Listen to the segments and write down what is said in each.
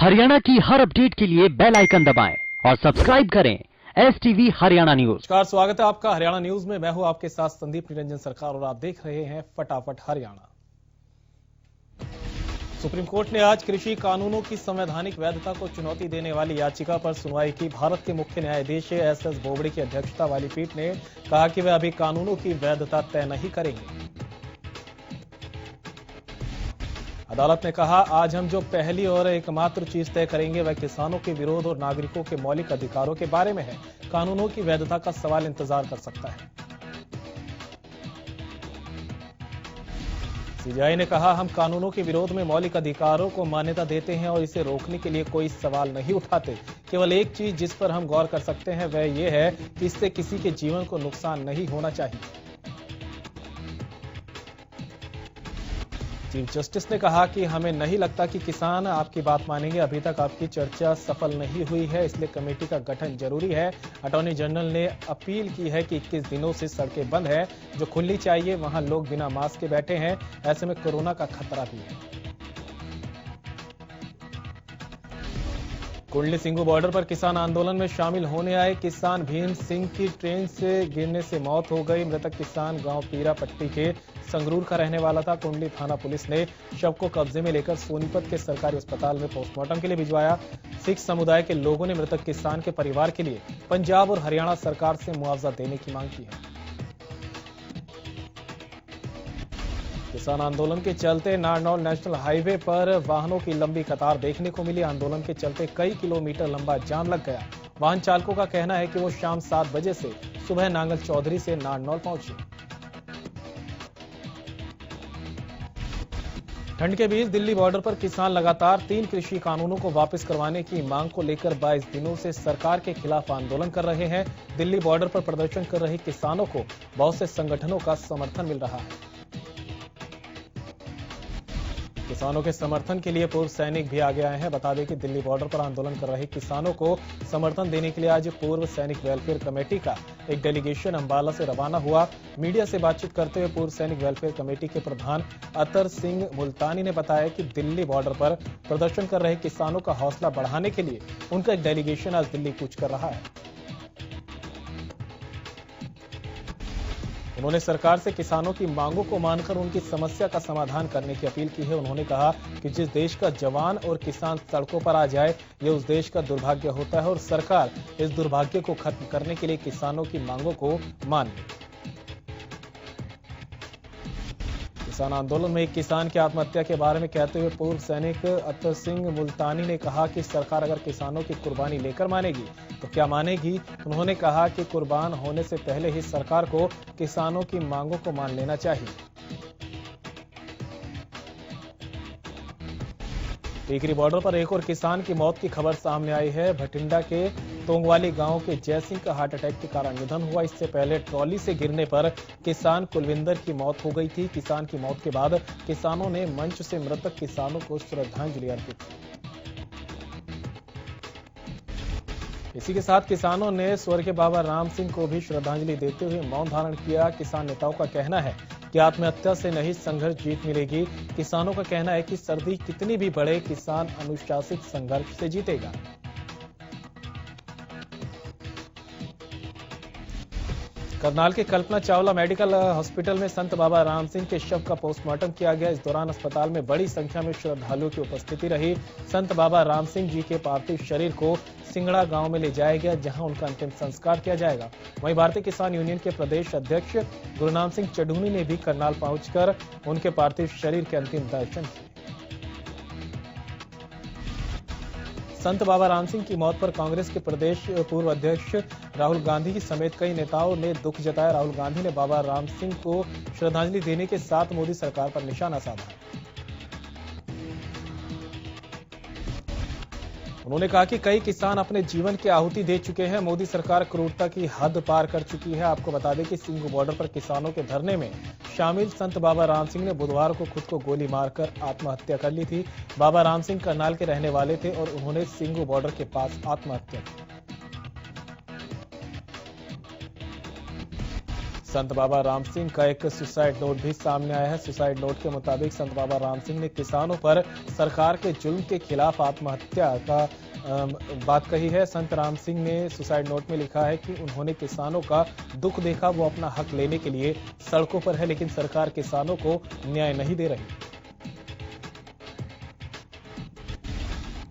हरियाणा की हर अपडेट के लिए बेल आइकन दबाएं और सब्सक्राइब करें STV हरियाणा न्यूज। नमस्कार, स्वागत है आपका हरियाणा न्यूज में। मैं हूं आपके साथ संदीप निरंजन सरकार और आप देख रहे हैं फटाफट हरियाणा। सुप्रीम कोर्ट ने आज कृषि कानूनों की संवैधानिक वैधता को चुनौती देने वाली याचिका पर सुनवाई की। भारत के मुख्य न्यायाधीश SS बोबड़े की अध्यक्षता वाली पीठ ने कहा कि वे अभी कानूनों की वैधता तय नहीं करेंगे। अदालत ने कहा, आज हम जो पहली और एकमात्र चीज तय करेंगे वह किसानों के विरोध और नागरिकों के मौलिक अधिकारों के बारे में है। कानूनों की वैधता का सवाल इंतजार कर सकता है। CJI ने कहा, हम कानूनों के विरोध में मौलिक अधिकारों को मान्यता देते हैं और इसे रोकने के लिए कोई सवाल नहीं उठाते। केवल एक चीज जिस पर हम गौर कर सकते हैं वह यह है कि इससे किसी के जीवन को नुकसान नहीं होना चाहिए। चीफ जस्टिस ने कहा कि हमें नहीं लगता कि किसान आपकी बात मानेंगे। अभी तक आपकी चर्चा सफल नहीं हुई है, इसलिए कमेटी का गठन जरूरी है। अटॉर्नी जनरल ने अपील की है कि 21 दिनों से सड़कें बंद हैं, जो खुलनी चाहिए। वहां लोग बिना मास्क के बैठे हैं, ऐसे में कोरोना का खतरा भी है। कुंडली सिंगू बॉर्डर पर किसान आंदोलन में शामिल होने आए किसान भीम सिंह की ट्रेन से गिरने से मौत हो गई। मृतक किसान गांव पीरा पट्टी के संगरूर का रहने वाला था। कुंडली थाना पुलिस ने शव को कब्जे में लेकर सोनीपत के सरकारी अस्पताल में पोस्टमार्टम के लिए भिजवाया। सिख समुदाय के लोगों ने मृतक किसान के परिवार के लिए पंजाब और हरियाणा सरकार से मुआवजा देने की मांग की है। किसान आंदोलन के चलते नारनौल नेशनल हाईवे पर वाहनों की लंबी कतार देखने को मिली। आंदोलन के चलते कई किलोमीटर लंबा जाम लग गया। वाहन चालकों का कहना है कि वो शाम 7 बजे से सुबह नांगल चौधरी से नारनौल पहुंचे। ठंड के बीच दिल्ली बॉर्डर पर किसान लगातार 3 कृषि कानूनों को वापस करवाने की मांग को लेकर 22 दिनों से सरकार के खिलाफ आंदोलन कर रहे हैं। दिल्ली बॉर्डर पर प्रदर्शन कर रहे किसानों को बहुत से संगठनों का समर्थन मिल रहा है। किसानों के समर्थन के लिए पूर्व सैनिक भी आगे आए हैं। बता दें कि दिल्ली बॉर्डर पर आंदोलन कर रहे किसानों को समर्थन देने के लिए आज पूर्व सैनिक वेलफेयर कमेटी का एक डेलीगेशन अंबाला से रवाना हुआ। मीडिया से बातचीत करते हुए पूर्व सैनिक वेलफेयर कमेटी के प्रधान अतर सिंह मुल्तानी ने बताया कि दिल्ली बॉर्डर पर प्रदर्शन कर रहे किसानों का हौसला बढ़ाने के लिए उनका एक डेलीगेशन आज दिल्ली कूच कर रहा है। उन्होंने सरकार से किसानों की मांगों को मानकर उनकी समस्या का समाधान करने की अपील की है। उन्होंने कहा कि जिस देश का जवान और किसान सड़कों पर आ जाए, ये उस देश का दुर्भाग्य होता है और सरकार इस दुर्भाग्य को खत्म करने के लिए किसानों की मांगों को मान ले। किसान आंदोलन में एक किसान की आत्महत्या के बारे में कहते हुए पूर्व सैनिक अतर सिंह मुल्तानी ने कहा कि सरकार अगर किसानों की कुर्बानी लेकर मानेगी तो क्या मानेगी। उन्होंने कहा कि कुर्बान होने से पहले ही सरकार को किसानों की मांगों को मान लेना चाहिए। टीकरी बॉर्डर पर एक और किसान की मौत की खबर सामने आई है। भटिंडा के तोंगवाली गांव के जय सिंह का हार्ट अटैक के कारण निधन हुआ। इससे पहले ट्रॉली से गिरने पर किसान कुलविंदर की मौत हो गई थी। किसान की मौत के बाद किसानों ने मंच से मृतक किसानों को श्रद्धांजलि अर्पित की। इसी के साथ किसानों ने स्वर्गीय बाबा राम सिंह को भी श्रद्धांजलि देते हुए मौन धारण किया। किसान नेताओं का कहना है कि आत्महत्या से नहीं संघर्ष जीत मिलेगी। किसानों का कहना है कि सर्दी कितनी भी बढ़े, किसान अनुशासित संघर्ष से जीतेगा। करनाल के कल्पना चावला मेडिकल हॉस्पिटल में संत बाबा राम सिंह के शव का पोस्टमार्टम किया गया। इस दौरान अस्पताल में बड़ी संख्या में श्रद्धालुओं की उपस्थिति रही। संत बाबा राम सिंह जी के पार्थिव शरीर को सिंगड़ा गांव में ले जाया गया, जहां उनका अंतिम संस्कार किया जाएगा। वहीं भारतीय किसान यूनियन के प्रदेश अध्यक्ष गुरुनाम सिंह चढ़ूनी ने भी करनाल पहुंचकर उनके पार्थिव शरीर के अंतिम दर्शन किए। संत बाबा राम सिंह की मौत पर कांग्रेस के प्रदेश पूर्व अध्यक्ष राहुल गांधी समेत कई नेताओं ने दुख जताया। राहुल गांधी ने बाबा राम सिंह को श्रद्धांजलि देने के साथ मोदी सरकार पर निशाना साधा। उन्होंने कहा कि कई किसान अपने जीवन की आहुति दे चुके हैं। मोदी सरकार क्रूरता की हद पार कर चुकी है। आपको बता दें कि सिंगू बॉर्डर पर किसानों के धरने में शामिल संत बाबा राम सिंह ने बुधवार को खुद को गोली मारकर आत्महत्या कर ली थी। बाबा राम सिंह करनाल के रहने वाले थे और उन्होंने सिंगू बॉर्डर के पास आत्महत्या की। संत बाबा राम सिंह का एक सुसाइड नोट भी सामने आया है। सुसाइड नोट के मुताबिक संत बाबा राम सिंह ने किसानों पर सरकार के जुल्म के खिलाफ आत्महत्या का बात कही है। संत राम सिंह ने सुसाइड नोट में लिखा है कि उन्होंने किसानों का दुख देखा, वो अपना हक लेने के लिए सड़कों पर है, लेकिन सरकार किसानों को न्याय नहीं दे रही।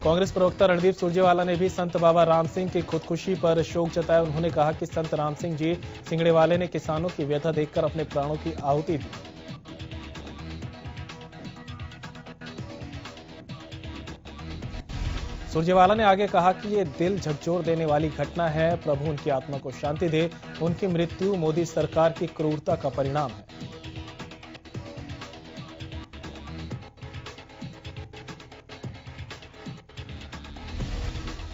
कांग्रेस प्रवक्ता रणदीप सुरजेवाला ने भी संत बाबा राम सिंह की खुदकुशी पर शोक जताया। उन्होंने कहा कि संत राम सिंह जी सिंगड़ेवाले ने किसानों की व्यथा देखकर अपने प्राणों की आहुति दी। सुरजेवाला ने आगे कहा कि ये दिल झकझोर देने वाली घटना है। प्रभु उनकी आत्मा को शांति दे। उनकी मृत्यु मोदी सरकार की क्रूरता का परिणाम है।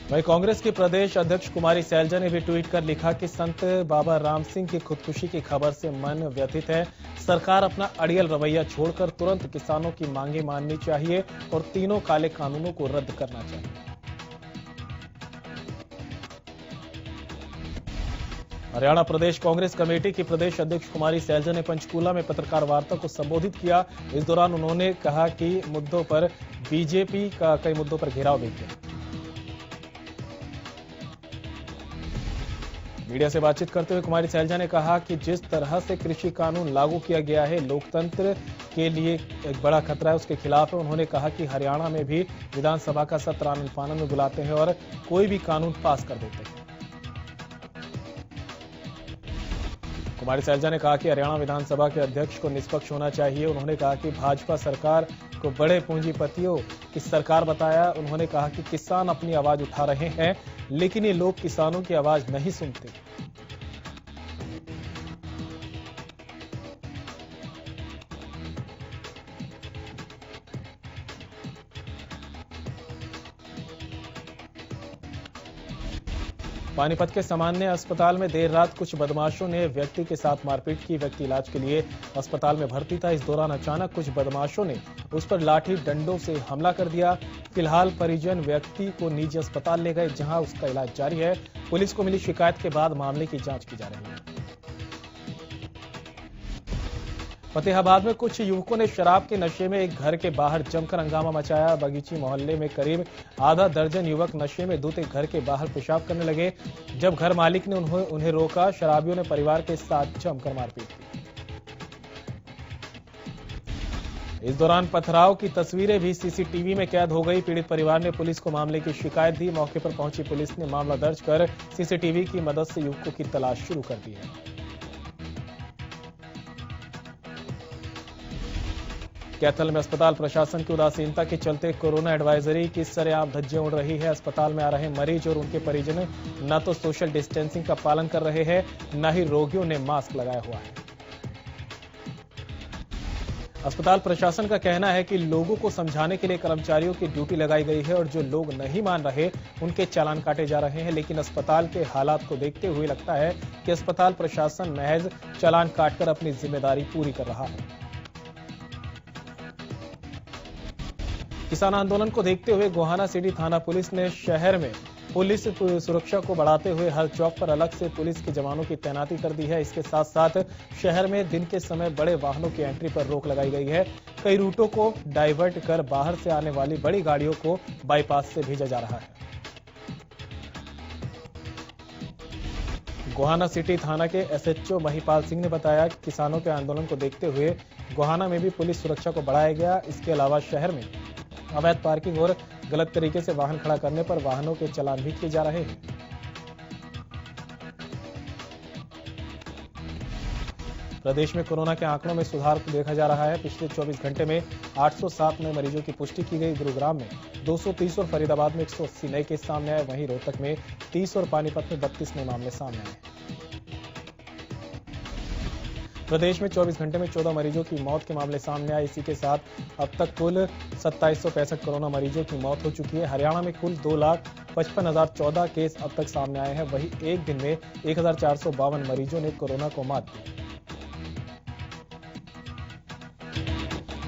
वहीं कांग्रेस की प्रदेश अध्यक्ष कुमारी सैलजा ने भी ट्वीट कर लिखा कि संत बाबा राम सिंह की खुदकुशी की खबर से मन व्यथित है। सरकार अपना अड़ियल रवैया छोड़कर तुरंत किसानों की मांगे माननी चाहिए और तीनों काले कानूनों को रद्द करना चाहिए। हरियाणा प्रदेश कांग्रेस कमेटी की प्रदेश अध्यक्ष कुमारी सैलजा ने पंचकूला में पत्रकार वार्ता को संबोधित किया। इस दौरान उन्होंने कहा कि मुद्दों पर बीजेपी का कई मुद्दों पर घेराव भी किया। मीडिया से बातचीत करते हुए कुमारी सैलजा ने कहा कि जिस तरह से कृषि कानून लागू किया गया है, लोकतंत्र के लिए एक बड़ा खतरा है, उसके खिलाफ है। उन्होंने कहा कि हरियाणा में भी विधानसभा का सत्र आनन-फानन में बुलाते हैं और कोई भी कानून पास कर देते हैं। कुमारी सैलजा ने कहा कि हरियाणा विधानसभा के अध्यक्ष को निष्पक्ष होना चाहिए। उन्होंने कहा कि भाजपा सरकार को बड़े पूंजीपतियों की सरकार बताया। उन्होंने कहा कि किसान अपनी आवाज उठा रहे हैं, लेकिन ये लोग किसानों की आवाज नहीं सुनते। पानीपत के सामान्य अस्पताल में देर रात कुछ बदमाशों ने व्यक्ति के साथ मारपीट की। व्यक्ति इलाज के लिए अस्पताल में भर्ती था। इस दौरान अचानक कुछ बदमाशों ने उस पर लाठी डंडों से हमला कर दिया। फिलहाल परिजन व्यक्ति को निजी अस्पताल ले गए, जहां उसका इलाज जारी है। पुलिस को मिली शिकायत के बाद मामले की जांच की जा रही है। फतेहाबाद में कुछ युवकों ने शराब के नशे में एक घर के बाहर जमकर हंगामा मचाया। बगीची मोहल्ले में करीब आधा दर्जन युवक नशे में धुत एक घर के बाहर पेशाब करने लगे। जब घर मालिक ने उन्हें रोका, शराबियों ने परिवार के साथ जमकर मारपीट की। इस दौरान पथराव की तस्वीरें भी सीसीटीवी में कैद हो गई। पीड़ित परिवार ने पुलिस को मामले की शिकायत दी। मौके पर पहुंची पुलिस ने मामला दर्ज कर सीसीटीवी की मदद से युवकों की तलाश शुरू कर दी है। कैथल में अस्पताल प्रशासन की उदासीनता के चलते कोरोना एडवाइजरी की सरेआम धज्जियां उड़ रही है। अस्पताल में आ रहे मरीज और उनके परिजन न तो सोशल डिस्टेंसिंग का पालन कर रहे हैं, न ही रोगियों ने मास्क लगाया हुआ है। अस्पताल प्रशासन का कहना है कि लोगों को समझाने के लिए कर्मचारियों की ड्यूटी लगाई गई है और जो लोग नहीं मान रहे उनके चालान काटे जा रहे हैं। लेकिन अस्पताल के हालात को देखते हुए लगता है कि अस्पताल प्रशासन महज चालान काटकर अपनी जिम्मेदारी पूरी कर रहा है। किसान आंदोलन को देखते हुए गोहाना सिटी थाना पुलिस ने शहर में पुलिस सुरक्षा को बढ़ाते हुए हर चौक पर अलग से पुलिस के जवानों की तैनाती कर दी है। इसके साथ साथ शहर में दिन के समय बड़े वाहनों की एंट्री पर रोक लगाई गई है। कई रूटों को डाइवर्ट कर बाहर से आने वाली बड़ी गाड़ियों को बाईपास से भेजा जा रहा है। गोहाना सिटी थाना के एसएचओ महिपाल सिंह ने बताया कि किसानों के आंदोलन को देखते हुए गोहाना में भी पुलिस सुरक्षा को बढ़ाया गया। इसके अलावा शहर में अवैध पार्किंग और गलत तरीके से वाहन खड़ा करने पर वाहनों के चालान भी किए जा रहे हैं। प्रदेश में कोरोना के आंकड़ों में सुधार देखा जा रहा है। पिछले 24 घंटे में 807 नए मरीजों की पुष्टि की गई। गुरुग्राम में 230 और फरीदाबाद में 180 नए केस सामने आए। वहीं रोहतक में 30 और पानीपत में 32 नए मामले सामने आए। प्रदेश में 24 घंटे में 14 मरीजों की मौत के मामले सामने आए। इसी के साथ अब तक कुल 2765 कोरोना मरीजों की मौत हो चुकी है। हरियाणा में कुल 2,55,014 केस अब तक सामने आए हैं। वहीं एक दिन में 1,452 मरीजों ने कोरोना को मात दी।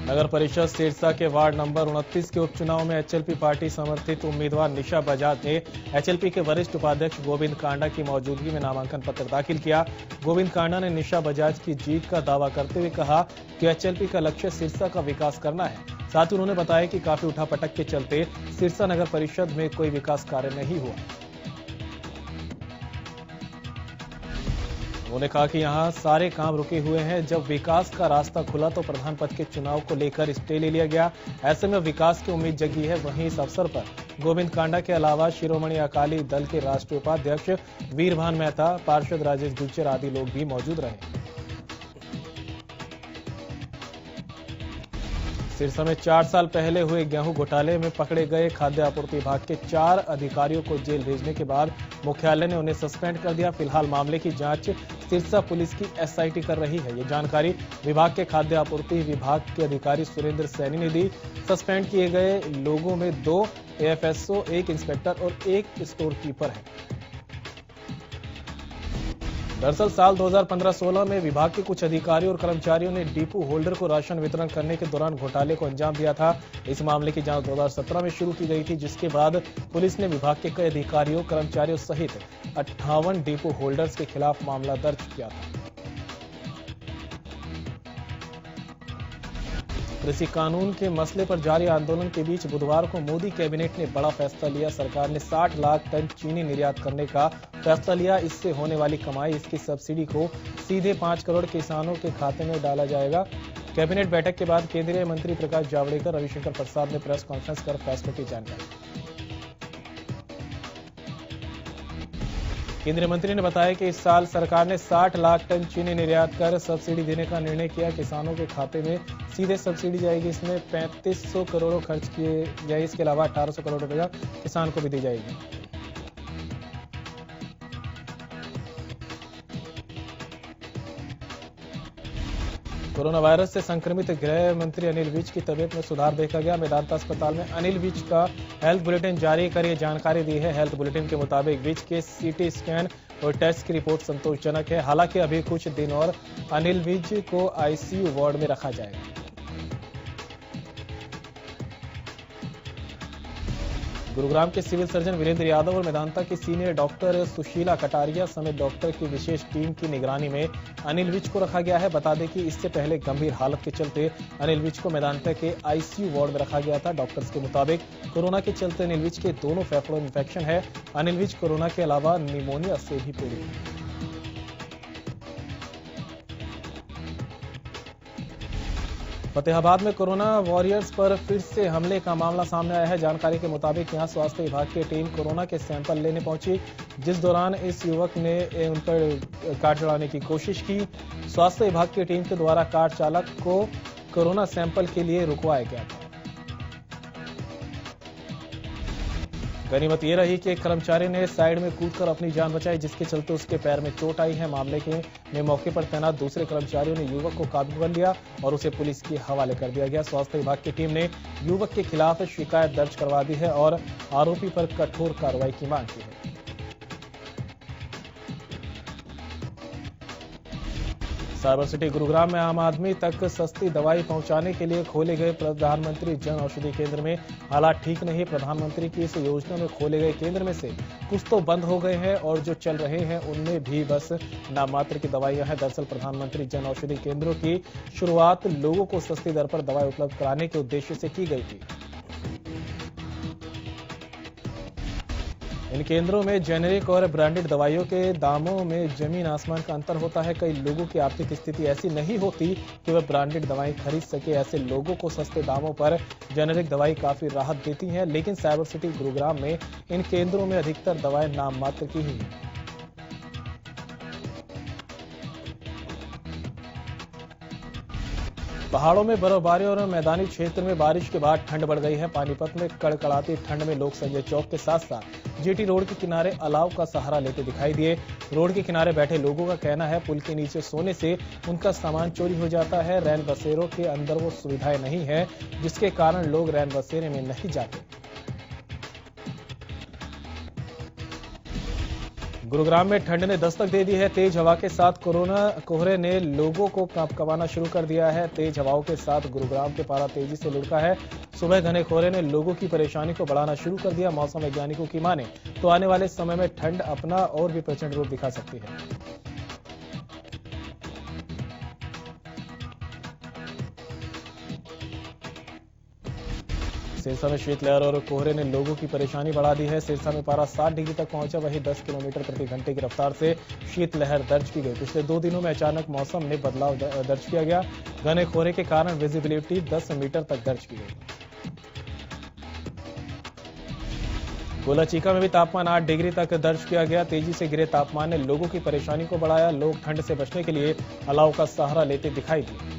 नगर परिषद सिरसा के वार्ड नंबर 29 के उपचुनाव में एचएलपी पार्टी समर्थित उम्मीदवार निशा बजाज ने एचएलपी के वरिष्ठ उपाध्यक्ष गोविंद कांडा की मौजूदगी में नामांकन पत्र दाखिल किया। गोविंद कांडा ने निशा बजाज की जीत का दावा करते हुए कहा कि एचएलपी का लक्ष्य सिरसा का विकास करना है। साथ ही उन्होंने बताया कि काफी उठापटक के चलते सिरसा नगर परिषद में कोई विकास कार्य नहीं हुआ। उन्होंने कहा कि यहां सारे काम रुके हुए हैं। जब विकास का रास्ता खुला तो प्रधान पद के चुनाव को लेकर स्टे ले लिया गया। ऐसे में विकास की उम्मीद जगी है। वहीं इस अवसर पर गोविंद कांडा के अलावा शिरोमणि अकाली दल के राष्ट्रीय उपाध्यक्ष वीरभान मेहता, पार्षद राजेश गुज्जर आदि लोग भी मौजूद रहे। सिरसा में 4 साल पहले हुए गेहूं घोटाले में पकड़े गए खाद्य आपूर्ति विभाग के 4 अधिकारियों को जेल भेजने के बाद मुख्यालय ने उन्हें सस्पेंड कर दिया। फिलहाल मामले की जांच सिरसा पुलिस की एसआईटी कर रही है। ये जानकारी विभाग के खाद्य आपूर्ति विभाग के अधिकारी सुरेंद्र सैनी ने दी। सस्पेंड किए गए लोगों में 2 एएफएसओ, 1 इंस्पेक्टर और 1 स्टोर कीपर है। दरअसल साल 2015-16 में विभाग के कुछ अधिकारियों और कर्मचारियों ने डिपो होल्डर को राशन वितरण करने के दौरान घोटाले को अंजाम दिया था। इस मामले की जांच 2017 में शुरू की गई थी, जिसके बाद पुलिस ने विभाग के कई अधिकारियों, कर्मचारियों सहित 58 डिपो होल्डर्स के खिलाफ मामला दर्ज किया था। कृषि कानून के मसले पर जारी आंदोलन के बीच बुधवार को मोदी कैबिनेट ने बड़ा फैसला लिया। सरकार ने 60 लाख टन चीनी निर्यात करने का फैसला लिया। इससे होने वाली कमाई, इसकी सब्सिडी को सीधे 5 करोड़ किसानों के खाते में डाला जाएगा। कैबिनेट बैठक के बाद केंद्रीय मंत्री प्रकाश जावड़ेकर, रविशंकर प्रसाद ने प्रेस कॉन्फ्रेंस कर फैसले की जानकारी। केंद्रीय मंत्री ने बताया कि इस साल सरकार ने 60 लाख टन चीनी निर्यात कर सब्सिडी देने का निर्णय किया। किसानों के खाते में सीधे सब्सिडी जाएगी। इसमें 3500 करोड़ खर्च किए गए। इसके अलावा 1800 करोड़ रुपया किसान को भी दी जाएगी। कोरोना वायरस से संक्रमित गृह मंत्री अनिल विज की तबीयत में सुधार देखा गया। मेदांता अस्पताल में अनिल विज का हेल्थ बुलेटिन जारी कर ये जानकारी दी है। हेल्थ बुलेटिन के मुताबिक विज के सीटी स्कैन और टेस्ट की रिपोर्ट संतोषजनक है। हालांकि अभी कुछ दिन और अनिल विज को आईसीयू वार्ड में रखा जाएगा। गुरुग्राम के सिविल सर्जन वीरेंद्र यादव और मेदांता की सीनियर डॉक्टर सुशीला कटारिया समेत डॉक्टर की विशेष टीम की निगरानी में अनिल विज को रखा गया है। बता दें कि इससे पहले गंभीर हालत के चलते अनिल विज को मेदांता के आईसीयू वार्ड में रखा गया था। डॉक्टर्स के मुताबिक कोरोना के चलते अनिल विज के दोनों फेफड़ों में इंफेक्शन है। अनिल विज कोरोना के अलावा निमोनिया से भी पीड़ित है। फतेहाबाद में कोरोना वॉरियर्स पर फिर से हमले का मामला सामने आया है। जानकारी के मुताबिक यहां स्वास्थ्य विभाग की टीम कोरोना के सैंपल लेने पहुंची, जिस दौरान इस युवक ने उन पर कार चढ़ाने की कोशिश की। स्वास्थ्य विभाग की टीम के द्वारा कार चालक को कोरोना सैंपल के लिए रुकवाया गया था। गनीमत यह रही कि एक कर्मचारी ने साइड में कूदकर अपनी जान बचाई, जिसके चलते उसके पैर में चोट आई है। मामले में मौके पर तैनात दूसरे कर्मचारियों ने युवक को काबू कर लिया और उसे पुलिस के हवाले कर दिया गया। स्वास्थ्य विभाग की टीम ने युवक के खिलाफ शिकायत दर्ज करवा दी है और आरोपी पर कठोर कार्रवाई की मांग की है। साइबर सिटी गुरुग्राम में आम आदमी तक सस्ती दवाई पहुंचाने के लिए खोले गए प्रधानमंत्री जन औषधि केंद्र में हालात ठीक नहीं। प्रधानमंत्री की इस योजना में खोले गए केंद्र में से कुछ तो बंद हो गए हैं और जो चल रहे हैं उनमें भी बस नाम मात्र की दवाइयां हैं। दरअसल प्रधानमंत्री जन औषधि केंद्रों की शुरुआत लोगों को सस्ती दर पर दवाई उपलब्ध कराने के उद्देश्य से की गई थी। इन केंद्रों में जेनेरिक और ब्रांडेड दवाइयों के दामों में जमीन आसमान का अंतर होता है। कई लोगों की आर्थिक स्थिति ऐसी नहीं होती कि वह ब्रांडेड दवाएं खरीद सके। ऐसे लोगों को सस्ते दामों पर जेनेरिक दवाई काफी राहत देती है, लेकिन साइबर सिटी गुरुग्राम में इन केंद्रों में अधिकतर दवाएं नाम मात्र की ही हैं। पहाड़ों में बर्फबारी और मैदानी क्षेत्र में बारिश के बाद ठंड बढ़ गई है। पानीपत में कड़कड़ाती ठंड में लोग संजय चौक के साथ साथ जीटी रोड के किनारे अलाव का सहारा लेते दिखाई दिए। रोड के किनारे बैठे लोगों का कहना है पुल के नीचे सोने से उनका सामान चोरी हो जाता है। रैन बसेरों के अंदर वो सुविधाएं नहीं है, जिसके कारण लोग रैन बसेरे में नहीं जाते। गुरुग्राम में ठंड ने दस्तक दे दी है। तेज हवा के साथ कोहरे ने लोगों को कंपकपाना शुरू कर दिया है। तेज हवाओं के साथ गुरुग्राम के पारा तेजी से लुढ़का है। सुबह घने कोहरे ने लोगों की परेशानी को बढ़ाना शुरू कर दिया। मौसम वैज्ञानिकों की माने तो आने वाले समय में ठंड अपना और भी प्रचंड रूप दिखा सकती है। सिरसा में शीतलहर और कोहरे ने लोगों की परेशानी बढ़ा दी है। सिरसा में पारा 7 डिग्री तक पहुंचा, वहीं 10 किलोमीटर प्रति घंटे की रफ्तार से शीतलहर दर्ज की गई। पिछले 2 दिनों में अचानक मौसम में बदलाव दर्ज किया गया। घने कोहरे के कारण विजिबिलिटी 10 मीटर तक दर्ज की गई। गोला चीका में भी तापमान 8 डिग्री तक दर्ज किया गया। तेजी से गिरे तापमान ने लोगों की परेशानी को बढ़ाया। लोग ठंड से बचने के लिए अलाव का सहारा लेते दिखाई दिए।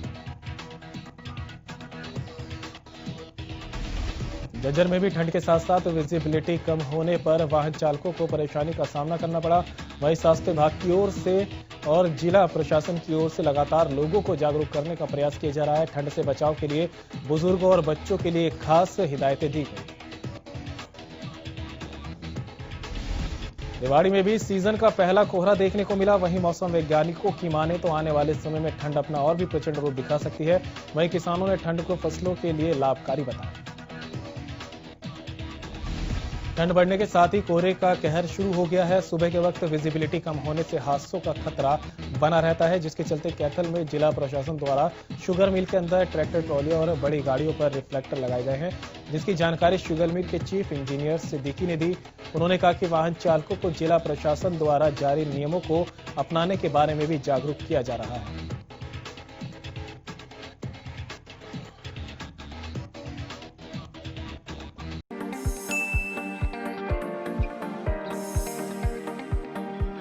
झज्जर में भी ठंड के साथ साथ विजिबिलिटी कम होने पर वाहन चालकों को परेशानी का सामना करना पड़ा। वहीं स्वास्थ्य विभाग की ओर से और जिला प्रशासन की ओर से लगातार लोगों को जागरूक करने का प्रयास किया जा रहा है। ठंड से बचाव के लिए बुजुर्गों और बच्चों के लिए खास हिदायतें दी गई। रेवाड़ी में भी सीजन का पहला कोहरा देखने को मिला। वहीं मौसम वैज्ञानिकों की माने तो आने वाले समय में ठंड अपना और भी प्रचंड रूप दिखा सकती है। वहीं किसानों ने ठंड को फसलों के लिए लाभकारी बताया। ठंड बढ़ने के साथ ही कोहरे का कहर शुरू हो गया है। सुबह के वक्त विजिबिलिटी कम होने से हादसों का खतरा बना रहता है, जिसके चलते कैथल में जिला प्रशासन द्वारा शुगर मिल के अंदर ट्रैक्टर ट्रॉली और बड़ी गाड़ियों पर रिफ्लेक्टर लगाए गए हैं, जिसकी जानकारी शुगर मिल के चीफ इंजीनियर सिद्दीकी ने दी। उन्होंने कहा कि वाहन चालकों को जिला प्रशासन द्वारा जारी नियमों को अपनाने के बारे में भी जागरूक किया जा रहा है।